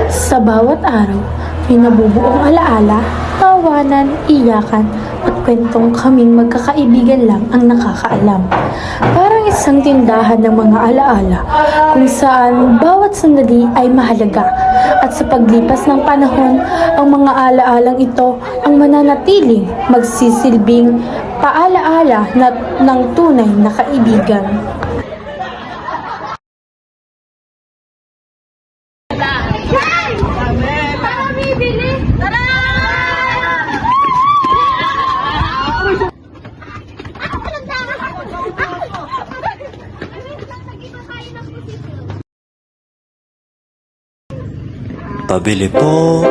Sa bawat araw, may nabubuong alaala, tawanan, iyakan, at kwentong kaming magkakaibigan lang ang nakakaalam. Parang isang tindahan ng mga alaala kung saan bawat sandali ay mahalaga. At sa paglipas ng panahon, ang mga alaalang ito ang mananatiling magsisilbing paalaala ng tunay na kaibigan. Pabili po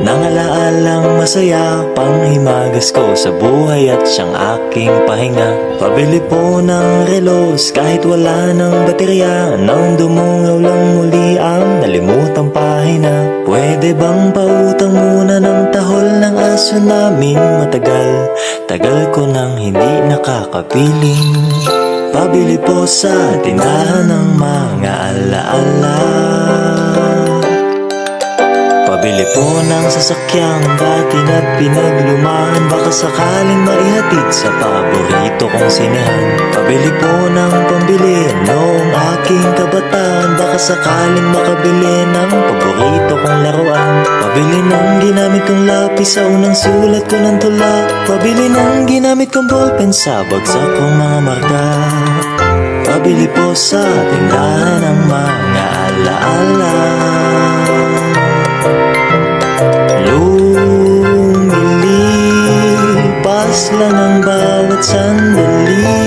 ng alaalang masaya, panghimagas ko sa buhay at siyang aking pahinga. Pabili po ng relos kahit wala ng baterya, nang dumungaw lang muli ang nalimutang pahina. Pwede bang pautang muna ng tahol ng aso namin? Tagal ko nang hindi nakakapiling. Pabili po sa tindahan ng mga alaala. Pabili po ng sasakyang dati na pinaglumaan, baka sakaling maihatid sa paborito kong sinehan. Pabili po ng pambili noong aking kabataan, baka sakaling makabili ng paborito kong laruan. Pabili ng ginamit kong lapis sa unang sulat ko ng tula. Pabili ng ginamit kong ballpen sa bagsak kong mga marka. Pabili po sa tindahan ng mga alaala. Lumilipas lang ang bawat sandali.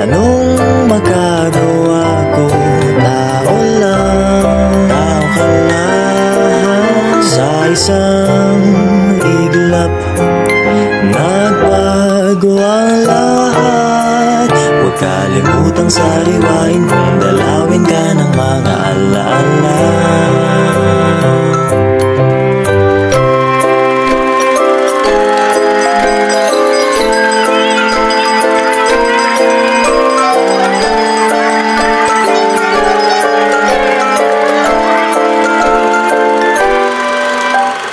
Anong magagawa ko? Tao ka lang. Sa isang iglap, nagbago ang lahat. Huwag kalimutang sariwain kung dalawin ka ng mga alaala.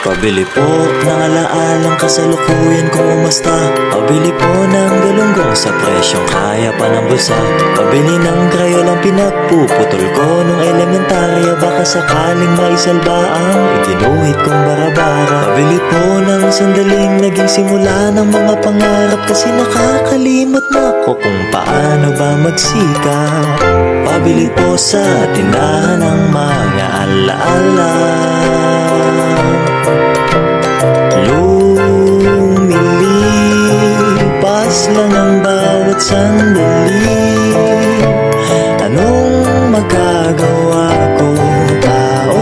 Pabili po ng alaalang kasalukuyan kung umasta. Pabili po ng galunggong sa presyong kaya pa ng bulsa. Pabili ng krayolang pinagpuputol ko nung elementarya, baka sakaling maisalba ang iginuhit kong barabara. Pabili po ng sandaling naging simula ng mga pangarap, kasi nakakalimot na ko kung paano ba magsikap. Pabili po sa tindahan ng mga alaala. Lumilipas lang ang bawat sandali. Anong magagawa ko? Tao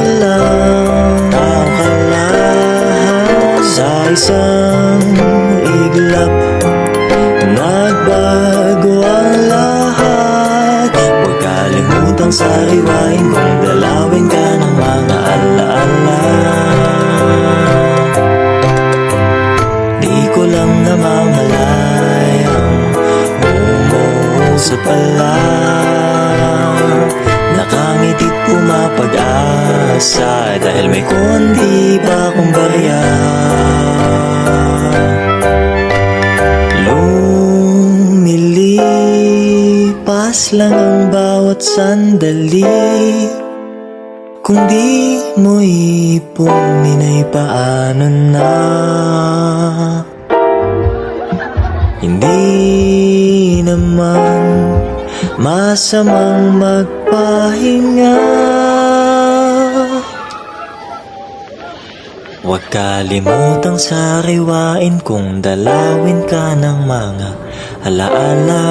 ka lang. Sa isang iglap, nagbago ang lahat. Huwag kalimutang sariwain kung dalawin ka ng mga alaala. Di ko lang namamalayang umuusap pala. Nakangitit pumapag-asa dahil may konti pa akong barya. Lumilipas lang ang bawat sandali. Kung di mo ipuminay, paano na? Hindi naman masamang magpahinga. Huwag kalimutang sariwain kung dalawin ka ng mga alaala.